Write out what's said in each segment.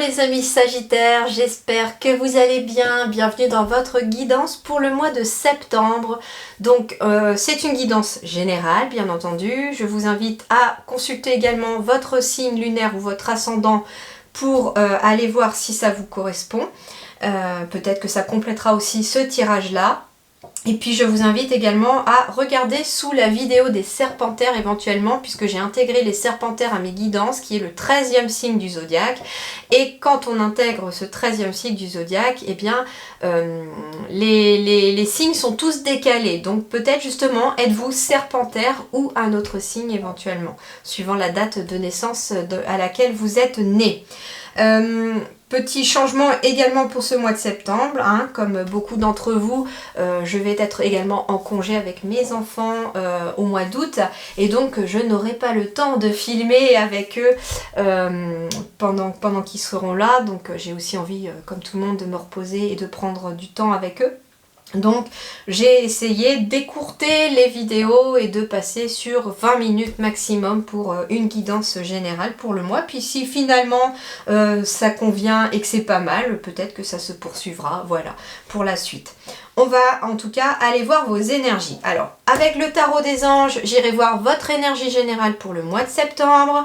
les amis Sagittaires, j'espère que vous allez bien. Bienvenue dans votre guidance pour le mois de septembre. Donc c'est une guidance générale bien entendu. Je vous invite à consulter également votre signe lunaire ou votre ascendant pour aller voir si ça vous correspond. Peut-être que ça complétera aussi ce tirage là. Et puis je vous invite également à regarder sous la vidéo des serpentaires éventuellement, puisque j'ai intégré les serpentaires à mes guidances, qui est le 13e signe du zodiaque. Et quand on intègre ce 13e signe du zodiaque, eh bien les signes sont tous décalés. Donc peut-être justement êtes-vous serpentaire ou un autre signe éventuellement, suivant la date de naissance à laquelle vous êtes né. Petit changement également pour ce mois de septembre, hein, comme beaucoup d'entre vous, je vais être également en congé avec mes enfants au mois d'août et donc je n'aurai pas le temps de filmer avec eux pendant qu'ils seront là, donc j'ai aussi envie, comme tout le monde, de me reposer et de prendre du temps avec eux. Donc j'ai essayé d'écourter les vidéos et de passer sur 20 minutes maximum pour une guidance générale pour le mois. Puis si finalement ça convient et que c'est pas mal, peut-être que ça se poursuivra, voilà, pour la suite. On va en tout cas aller voir vos énergies. Alors, avec le tarot des anges, j'irai voir votre énergie générale pour le mois de septembre.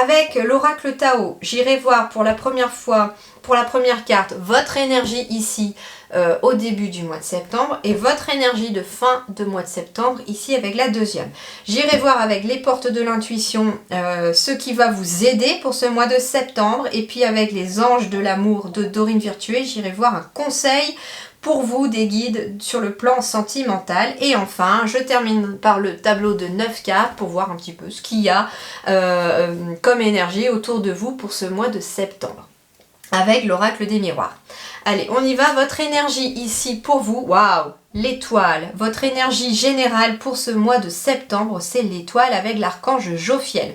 Avec l'oracle Tao, j'irai voir pour la première fois, pour la première carte, votre énergie ici au début du mois de septembre et votre énergie de fin de mois de septembre ici avec la deuxième. J'irai voir avec les portes de l'intuition ce qui va vous aider pour ce mois de septembre, et puis avec les anges de l'amour de Dorine Virtué, j'irai voir un conseil pour vous, des guides sur le plan sentimental. Et enfin, je termine par le tableau de 9 cartes pour voir un petit peu ce qu'il y a comme énergie autour de vous pour ce mois de septembre, avec l'oracle des miroirs. Allez, on y va. Votre énergie ici pour vous, waouh, l'étoile. Votre énergie générale pour ce mois de septembre, c'est l'étoile avec l'archange Jophiel.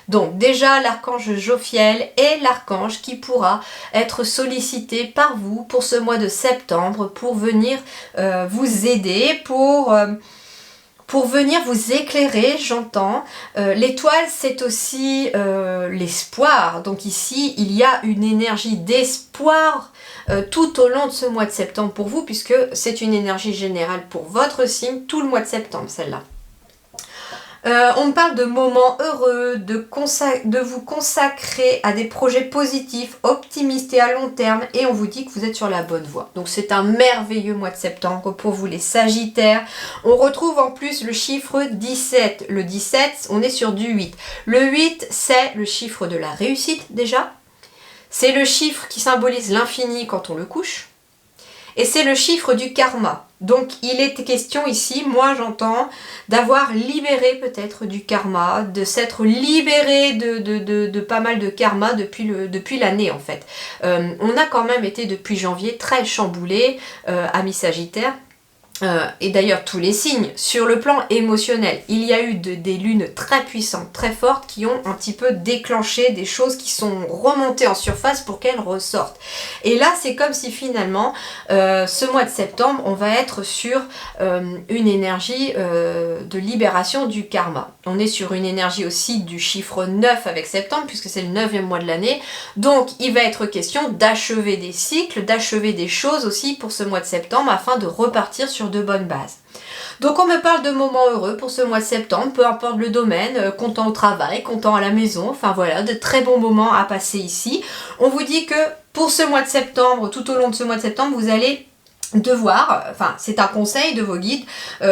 Donc déjà, l'archange Jophiel est l'archange qui pourra être sollicité par vous pour ce mois de septembre pour venir vous aider, pour venir vous éclairer, j'entends. L'étoile, c'est aussi l'espoir. Donc ici, il y a une énergie d'espoir tout au long de ce mois de septembre pour vous, puisque c'est une énergie générale pour votre signe, tout le mois de septembre, celle-là. On me parle de moments heureux, de vous consacrer à des projets positifs, optimistes et à long terme, et on vous dit que vous êtes sur la bonne voie. Donc c'est un merveilleux mois de septembre pour vous les Sagittaires. On retrouve en plus le chiffre 17. Le 17, on est sur du 8. Le 8, c'est le chiffre de la réussite déjà. C'est le chiffre qui symbolise l'infini quand on le couche. Et c'est le chiffre du karma. Donc il est question ici, moi j'entends, d'avoir libéré peut-être du karma, de s'être libéré de pas mal de karma depuis l'année en fait. On a quand même été depuis janvier très chamboulés, amis Sagittaires. Et d'ailleurs tous les signes, sur le plan émotionnel, il y a eu des lunes très puissantes, très fortes, qui ont un petit peu déclenché des choses qui sont remontées en surface pour qu'elles ressortent. Et là c'est comme si finalement, ce mois de septembre, on va être sur une énergie de libération du karma. On est sur une énergie aussi du chiffre 9 avec septembre, puisque c'est le 9e mois de l'année. Donc il va être question d'achever des cycles, d'achever des choses aussi pour ce mois de septembre, afin de repartir sur de bonnes bases. Donc on me parle de moments heureux pour ce mois de septembre, peu importe le domaine, content au travail, content à la maison, enfin voilà, de très bons moments à passer ici. On vous dit que pour ce mois de septembre, tout au long de ce mois de septembre, vous allez devoir, enfin c'est un conseil de vos guides,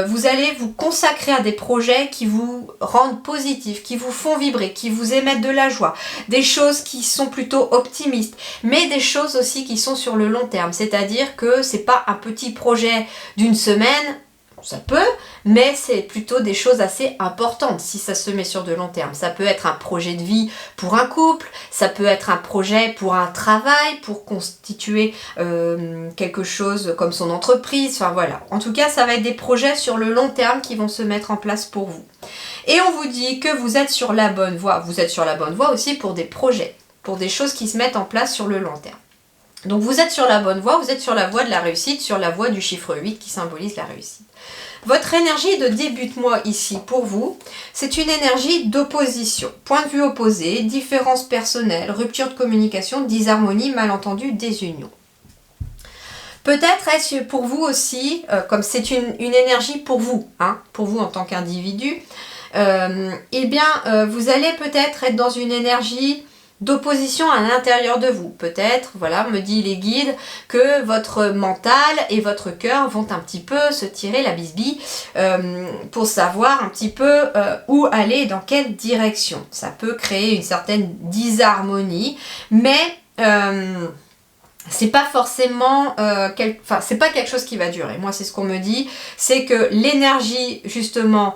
vous allez vous consacrer à des projets qui vous rendent positifs, qui vous font vibrer, qui vous émettent de la joie, des choses qui sont plutôt optimistes, mais des choses aussi qui sont sur le long terme, c'est-à-dire que c'est pas un petit projet d'une semaine. Ça peut, mais c'est plutôt des choses assez importantes si ça se met sur de long terme. Ça peut être un projet de vie pour un couple, ça peut être un projet pour un travail, pour constituer quelque chose comme son entreprise, enfin voilà. En tout cas, ça va être des projets sur le long terme qui vont se mettre en place pour vous. Et on vous dit que vous êtes sur la bonne voie. Vous êtes sur la bonne voie aussi pour des projets, pour des choses qui se mettent en place sur le long terme. Donc vous êtes sur la bonne voie, vous êtes sur la voie de la réussite, sur la voie du chiffre 8 qui symbolise la réussite. Votre énergie de début de mois ici, pour vous, c'est une énergie d'opposition. Point de vue opposé, différence personnelle, rupture de communication, disharmonie, malentendu, désunion. Peut-être est-ce pour vous aussi, comme c'est une énergie pour vous en tant qu'individu, vous allez peut-être être dans une énergie d'opposition à l'intérieur de vous. Peut-être, voilà, me dit les guides, que votre mental et votre cœur vont un petit peu se tirer la bisbille pour savoir un petit peu où aller, dans quelle direction. Ça peut créer une certaine disharmonie, mais c'est pas forcément c'est pas quelque chose qui va durer. Moi, c'est ce qu'on me dit, c'est que l'énergie justement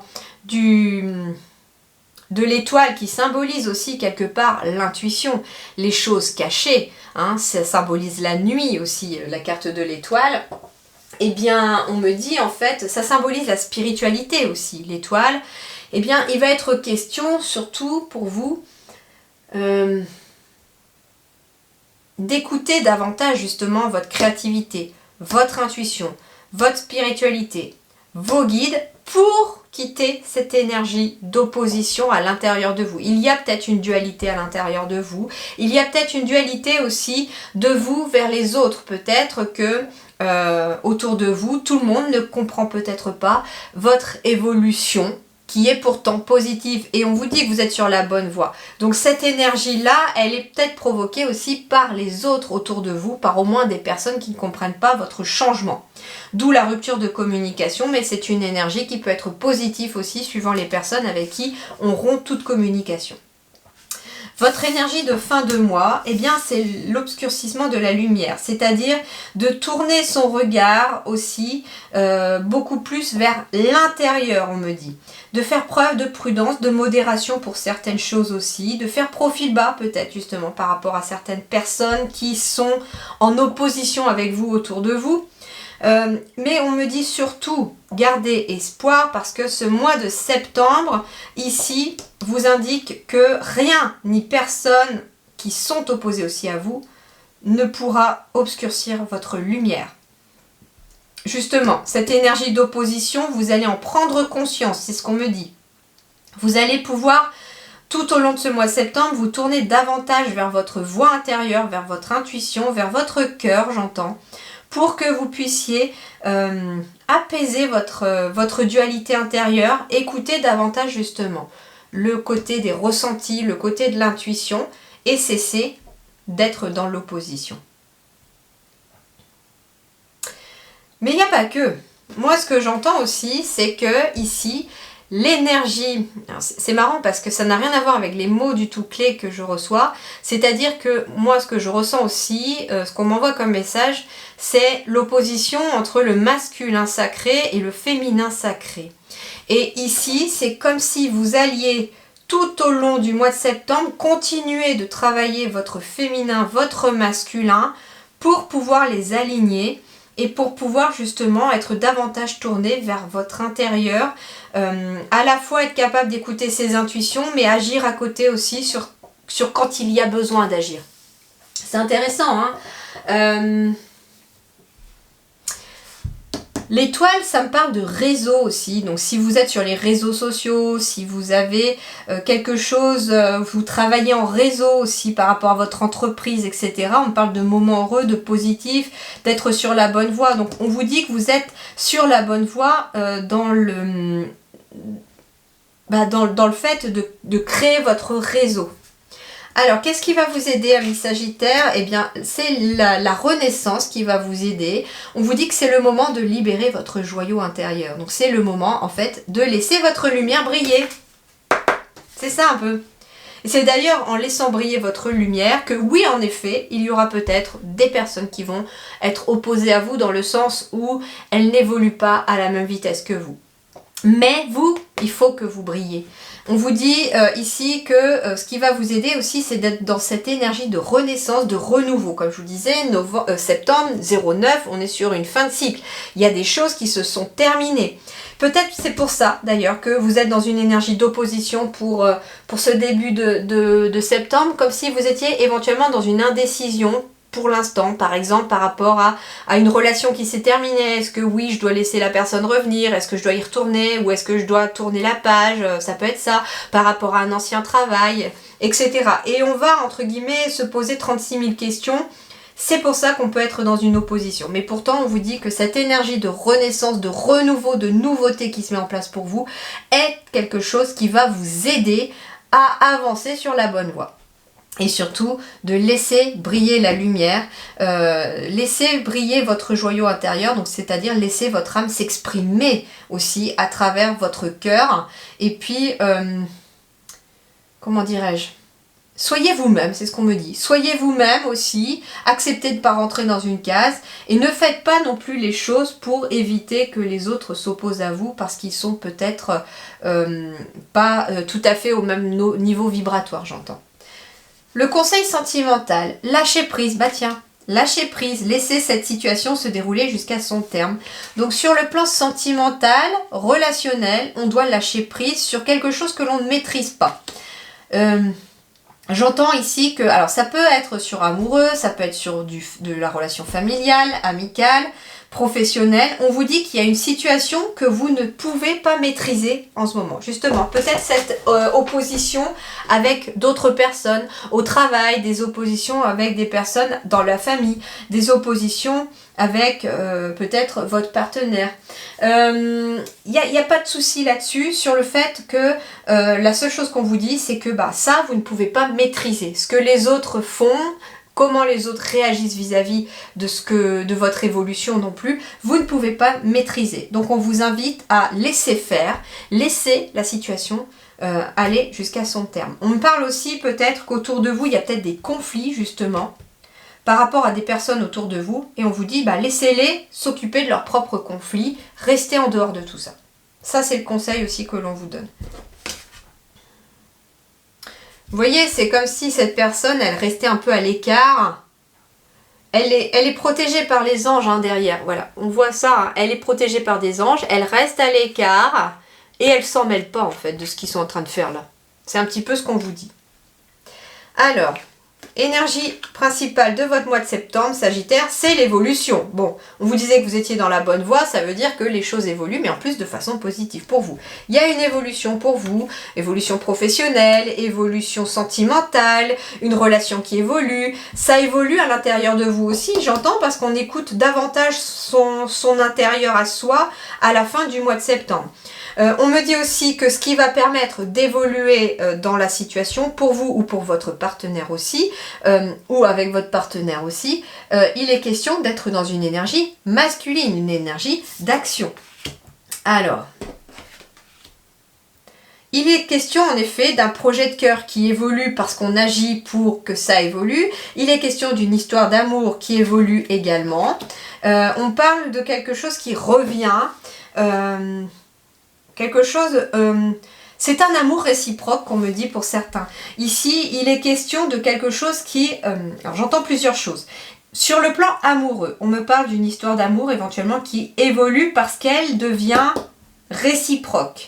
de l'étoile qui symbolise aussi quelque part l'intuition, les choses cachées, ça symbolise la nuit aussi, la carte de l'étoile. Eh bien, on me dit en fait, ça symbolise la spiritualité aussi, l'étoile. Eh bien, il va être question, surtout pour vous, d'écouter davantage justement votre créativité, votre intuition, votre spiritualité, vos guides pour quitter cette énergie d'opposition à l'intérieur de vous. Il y a peut-être une dualité à l'intérieur de vous. Il y a peut-être une dualité aussi de vous vers les autres. Peut-être que autour de vous, tout le monde ne comprend peut-être pas votre évolution qui est pourtant positive et on vous dit que vous êtes sur la bonne voie. Donc cette énergie-là, elle est peut-être provoquée aussi par les autres autour de vous, par au moins des personnes qui ne comprennent pas votre changement. D'où la rupture de communication, mais c'est une énergie qui peut être positive aussi suivant les personnes avec qui on rompt toute communication. Votre énergie de fin de mois, eh bien c'est l'obscurcissement de la lumière, c'est-à-dire de tourner son regard aussi beaucoup plus vers l'intérieur, on me dit. De faire preuve de prudence, de modération pour certaines choses aussi, de faire profil bas peut-être justement par rapport à certaines personnes qui sont en opposition avec vous autour de vous. Mais on me dit surtout, gardez espoir parce que ce mois de septembre, ici, vous indique que rien ni personne qui sont opposés aussi à vous ne pourra obscurcir votre lumière. Justement, cette énergie d'opposition, vous allez en prendre conscience, c'est ce qu'on me dit. Vous allez pouvoir, tout au long de ce mois de septembre, vous tourner davantage vers votre voix intérieure, vers votre intuition, vers votre cœur, j'entends, pour que vous puissiez apaiser votre dualité intérieure, écouter davantage justement le côté des ressentis, le côté de l'intuition et cesser d'être dans l'opposition. Mais il n'y a pas que. Moi, ce que j'entends aussi, c'est que ici, l'énergie, c'est marrant parce que ça n'a rien à voir avec les mots du tout clés que je reçois, c'est-à-dire que moi ce que je ressens aussi, ce qu'on m'envoie comme message, c'est l'opposition entre le masculin sacré et le féminin sacré. Et ici, c'est comme si vous alliez tout au long du mois de septembre continuer de travailler votre féminin, votre masculin pour pouvoir les aligner et pour pouvoir justement être davantage tourné vers votre intérieur, à la fois être capable d'écouter ses intuitions, mais agir à côté aussi sur quand il y a besoin d'agir. C'est intéressant, hein. L'étoile, ça me parle de réseau aussi. Donc si vous êtes sur les réseaux sociaux, si vous avez quelque chose, vous travaillez en réseau aussi par rapport à votre entreprise, etc. On parle de moments heureux, de positifs, d'être sur la bonne voie. Donc on vous dit que vous êtes sur la bonne voie dans le fait de créer votre réseau. Alors, qu'est-ce qui va vous aider, amis Sagittaires? Eh bien, c'est la renaissance qui va vous aider. On vous dit que c'est le moment de libérer votre joyau intérieur. Donc, c'est le moment, en fait, de laisser votre lumière briller. C'est ça, un peu. Et c'est d'ailleurs en laissant briller votre lumière que, oui, en effet, il y aura peut-être des personnes qui vont être opposées à vous dans le sens où elles n'évoluent pas à la même vitesse que vous. Mais vous, il faut que vous brillez. On vous dit ici que ce qui va vous aider aussi, c'est d'être dans cette énergie de renaissance, de renouveau. Comme je vous disais, septembre 09, on est sur une fin de cycle. Il y a des choses qui se sont terminées. Peut-être c'est pour ça d'ailleurs que vous êtes dans une énergie d'opposition pour ce début de septembre, comme si vous étiez éventuellement dans une indécision pour l'instant, par exemple par rapport à une relation qui s'est terminée. Est-ce que oui, je dois laisser la personne revenir? Est-ce que je dois y retourner? Ou est-ce que je dois tourner la page? Ça peut être ça, par rapport à un ancien travail, etc. Et on va, entre guillemets, se poser 36 000 questions. C'est pour ça qu'on peut être dans une opposition. Mais pourtant, on vous dit que cette énergie de renaissance, de renouveau, de nouveauté qui se met en place pour vous est quelque chose qui va vous aider à avancer sur la bonne voie. Et surtout, de laisser briller la lumière, laisser briller votre joyau intérieur, donc c'est-à-dire laisser votre âme s'exprimer aussi à travers votre cœur. Et puis, comment dirais-je ? Soyez vous-même, c'est ce qu'on me dit. Soyez vous-même aussi, acceptez de ne pas rentrer dans une case et ne faites pas non plus les choses pour éviter que les autres s'opposent à vous parce qu'ils sont peut-être pas tout à fait au même niveau vibratoire, j'entends. Le conseil sentimental, lâcher prise, bah tiens, lâcher prise, laisser cette situation se dérouler jusqu'à son terme. Donc sur le plan sentimental, relationnel, on doit lâcher prise sur quelque chose que l'on ne maîtrise pas. J'entends ici que, alors ça peut être sur amoureux, ça peut être sur de la relation familiale, amicale, professionnelle. On vous dit qu'il y a une situation que vous ne pouvez pas maîtriser en ce moment. Justement, peut-être cette opposition avec d'autres personnes au travail, des oppositions avec des personnes dans la famille, des oppositions avec peut-être votre partenaire. Il n'y a pas de souci là-dessus sur le fait que la seule chose qu'on vous dit, c'est que ça, vous ne pouvez pas maîtriser. Ce que les autres font, comment les autres réagissent vis-à-vis de votre évolution non plus, vous ne pouvez pas maîtriser. Donc on vous invite à laisser faire, laisser la situation aller jusqu'à son terme. On me parle aussi peut-être qu'autour de vous, il y a peut-être des conflits justement, par rapport à des personnes autour de vous, et on vous dit laissez-les s'occuper de leurs propres conflits, restez en dehors de tout ça. Ça, c'est le conseil aussi que l'on vous donne. Vous voyez, c'est comme si cette personne, elle restait un peu à l'écart. Elle est protégée par les anges derrière. Voilà, on voit ça. Elle est protégée par des anges, elle reste à l'écart et elle s'en mêle pas en fait de ce qu'ils sont en train de faire là. C'est un petit peu ce qu'on vous dit. Alors, énergie principale de votre mois de septembre, Sagittaire, c'est l'évolution. Bon, on vous disait que vous étiez dans la bonne voie, ça veut dire que les choses évoluent, mais en plus de façon positive pour vous. Il y a une évolution pour vous, évolution professionnelle, évolution sentimentale, une relation qui évolue. Ça évolue à l'intérieur de vous aussi, j'entends, parce qu'on écoute davantage son intérieur à soi à la fin du mois de septembre. On me dit aussi que ce qui va permettre d'évoluer dans la situation, pour vous ou pour votre partenaire aussi, ou avec votre partenaire aussi, il est question d'être dans une énergie masculine, une énergie d'action. Alors, il est question en effet d'un projet de cœur qui évolue parce qu'on agit pour que ça évolue. Il est question d'une histoire d'amour qui évolue également. On parle de quelque chose qui revient... quelque chose, c'est un amour réciproque qu'on me dit pour certains. Ici, il est question de quelque chose qui... alors j'entends plusieurs choses. Sur le plan amoureux, on me parle d'une histoire d'amour éventuellement qui évolue parce qu'elle devient réciproque.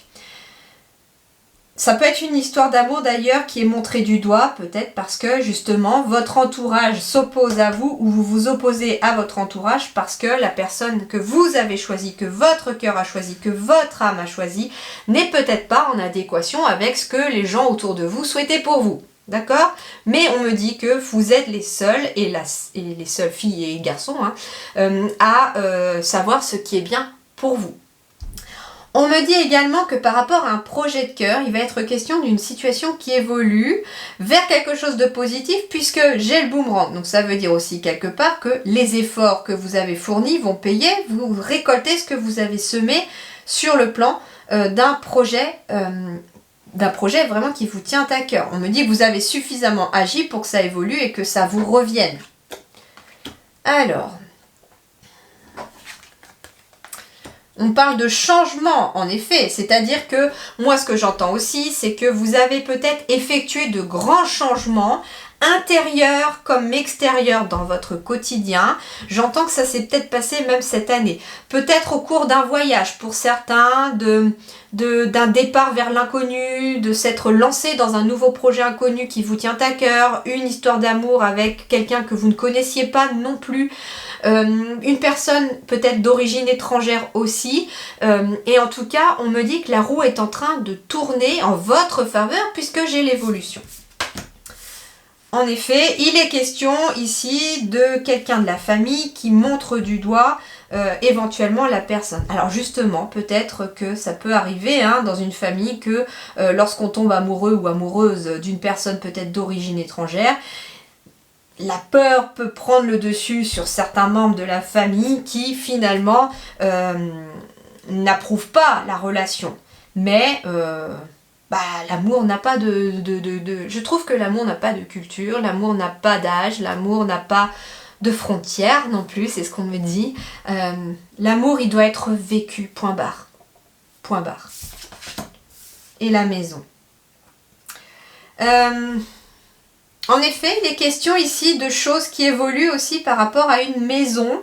Ça peut être une histoire d'amour d'ailleurs qui est montrée du doigt, peut-être parce que justement votre entourage s'oppose à vous ou vous vous opposez à votre entourage parce que la personne que vous avez choisie, que votre cœur a choisi, que votre âme a choisi, n'est peut-être pas en adéquation avec ce que les gens autour de vous souhaitaient pour vous. D'accord? Mais on me dit que vous êtes les seuls, et les seules filles et garçons, à savoir ce qui est bien pour vous. On me dit également que par rapport à un projet de cœur, il va être question d'une situation qui évolue vers quelque chose de positif puisque j'ai le boomerang. Donc ça veut dire aussi quelque part que les efforts que vous avez fournis vont payer, vous récoltez ce que vous avez semé sur le plan d'un projet vraiment qui vous tient à cœur. On me dit que vous avez suffisamment agi pour que ça évolue et que ça vous revienne. Alors... on parle de changement, en effet, c'est-à-dire que moi, ce que j'entends aussi, c'est que vous avez peut-être effectué de grands changements intérieur comme extérieur dans votre quotidien. J'entends que ça s'est peut-être passé même cette année. Peut-être au cours d'un voyage pour certains, d'un départ vers l'inconnu, de s'être lancé dans un nouveau projet inconnu qui vous tient à cœur, une histoire d'amour avec quelqu'un que vous ne connaissiez pas non plus, une personne peut-être d'origine étrangère aussi, et en tout cas on me dit que la roue est en train de tourner en votre faveur puisque j'ai l'évolution. En effet, il est question ici de quelqu'un de la famille qui montre du doigt éventuellement la personne. Alors justement, peut-être que ça peut arriver dans une famille que lorsqu'on tombe amoureux ou amoureuse d'une personne peut-être d'origine étrangère, la peur peut prendre le dessus sur certains membres de la famille qui finalement n'approuvent pas la relation. Mais l'amour n'a pas Je trouve que l'amour n'a pas de culture, l'amour n'a pas d'âge, l'amour n'a pas de frontières non plus, c'est ce qu'on me dit. L'amour, il doit être vécu, point barre. Point barre. Et la maison. En effet, il est question ici de choses qui évoluent aussi par rapport à une maison.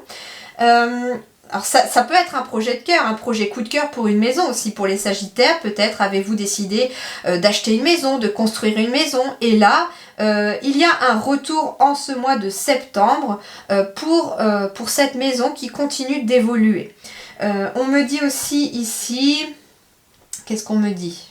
Alors ça peut être un projet de cœur, un projet coup de cœur pour une maison aussi. Pour les Sagittaires, peut-être avez-vous décidé d'acheter une maison, de construire une maison. Et là, il y a un retour en ce mois de septembre pour cette maison qui continue d'évoluer. On me dit aussi ici... Qu'est-ce qu'on me dit ?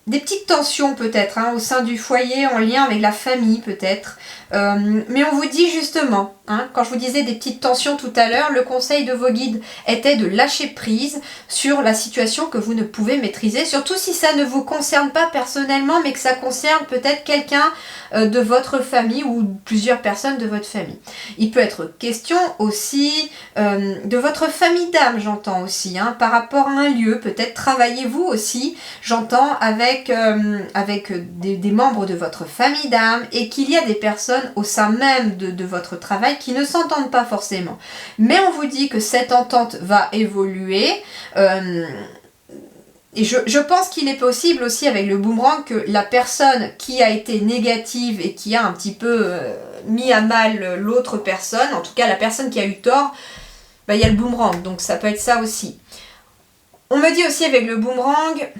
Des petites tensions peut-être au sein du foyer, en lien avec la famille peut-être. Mais on vous dit justement, quand je vous disais des petites tensions tout à l'heure, le conseil de vos guides était de lâcher prise sur la situation que vous ne pouvez maîtriser. Surtout si ça ne vous concerne pas personnellement, mais que ça concerne peut-être quelqu'un de votre famille ou plusieurs personnes de votre famille. Il peut être question aussi de votre famille d'âme, j'entends aussi, par rapport à un lieu. Peut-être travaillez-vous aussi, j'entends, avec des membres de votre famille d'âme et qu'il y a des personnes au sein même de votre travail qui ne s'entendent pas forcément. Mais on vous dit que cette entente va évoluer. Et je pense qu'il est possible aussi avec le boomerang que la personne qui a été négative et qui a un petit peu mis à mal l'autre personne, en tout cas la personne qui a eu tort, il y a le boomerang, donc ça peut être ça aussi. On me dit aussi avec le boomerang...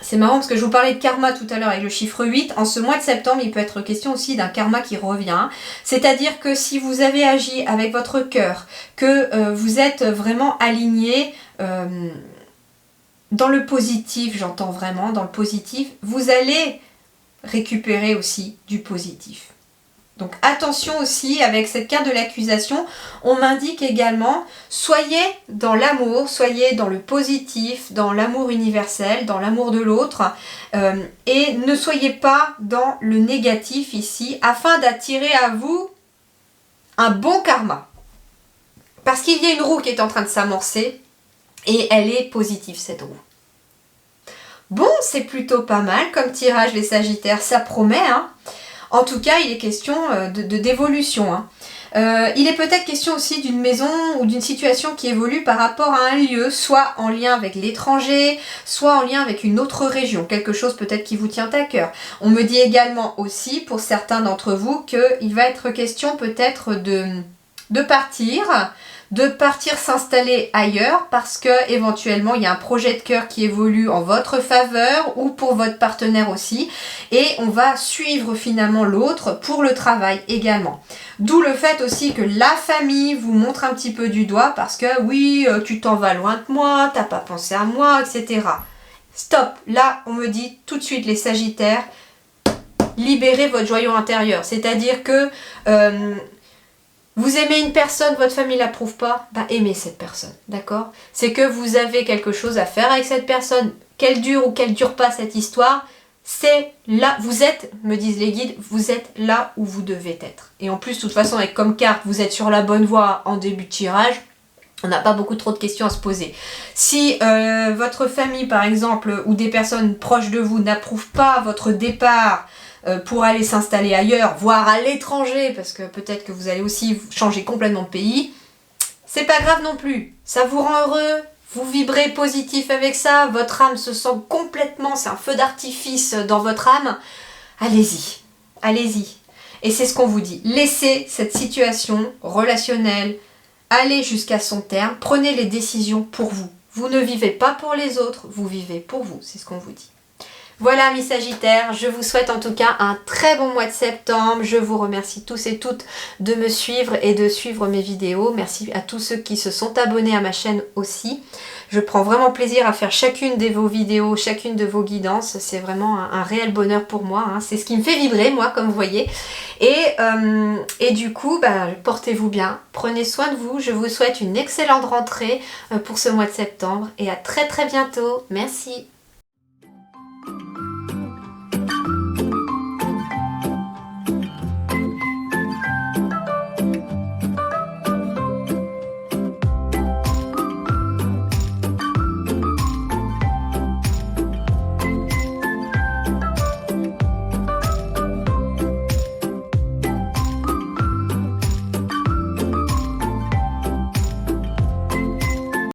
C'est marrant parce que je vous parlais de karma tout à l'heure avec le chiffre 8. En ce mois de septembre, il peut être question aussi d'un karma qui revient. C'est-à-dire que si vous avez agi avec votre cœur, que vous êtes vraiment aligné dans le positif, j'entends vraiment, dans le positif, vous allez récupérer aussi du positif. Donc attention aussi avec cette carte de l'accusation, on m'indique également soyez dans l'amour, soyez dans le positif, dans l'amour universel, dans l'amour de l'autre et ne soyez pas dans le négatif ici afin d'attirer à vous un bon karma. Parce qu'il y a une roue qui est en train de s'amorcer et elle est positive cette roue. Bon, c'est plutôt pas mal comme tirage les Sagittaires, ça promet En tout cas, il est question d'évolution. Il est peut-être question aussi d'une maison ou d'une situation qui évolue par rapport à un lieu, soit en lien avec l'étranger, soit en lien avec une autre région, quelque chose peut-être qui vous tient à cœur. On me dit également aussi, pour certains d'entre vous, qu'il va être question peut-être de partir s'installer ailleurs parce que éventuellement il y a un projet de cœur qui évolue en votre faveur ou pour votre partenaire aussi et on va suivre finalement l'autre pour le travail également. D'où le fait aussi que la famille vous montre un petit peu du doigt parce que oui, tu t'en vas loin de moi, t'as pas pensé à moi, etc. Stop, là on me dit tout de suite les Sagittaires, libérez votre joyau intérieur, c'est-à-dire que vous aimez une personne, votre famille ne l'approuve pas, aimez cette personne, d'accord ? C'est que vous avez quelque chose à faire avec cette personne, qu'elle dure ou qu'elle dure pas cette histoire, c'est là, vous êtes, me disent les guides, vous êtes là où vous devez être. Et en plus, de toute façon, avec comme carte, vous êtes sur la bonne voie en début de tirage, on n'a pas beaucoup trop de questions à se poser. Si votre famille, par exemple, ou des personnes proches de vous n'approuvent pas votre départ, pour aller s'installer ailleurs, voire à l'étranger, parce que peut-être que vous allez aussi changer complètement de pays, c'est pas grave non plus. Ça vous rend heureux, vous vibrez positif avec ça, votre âme se sent complètement, c'est un feu d'artifice dans votre âme, allez-y, allez-y. Et c'est ce qu'on vous dit, laissez cette situation relationnelle aller jusqu'à son terme, prenez les décisions pour vous. Vous ne vivez pas pour les autres, vous vivez pour vous, c'est ce qu'on vous dit. Voilà mes Sagittaires, je vous souhaite en tout cas un très bon mois de septembre. Je vous remercie tous et toutes de me suivre et de suivre mes vidéos. Merci à tous ceux qui se sont abonnés à ma chaîne aussi. Je prends vraiment plaisir à faire chacune de vos vidéos, chacune de vos guidances. C'est vraiment un réel bonheur pour moi. C'est ce qui me fait vibrer, moi, comme vous voyez. Et du coup, portez-vous bien. Prenez soin de vous. Je vous souhaite une excellente rentrée pour ce mois de septembre. Et à très très bientôt. Merci.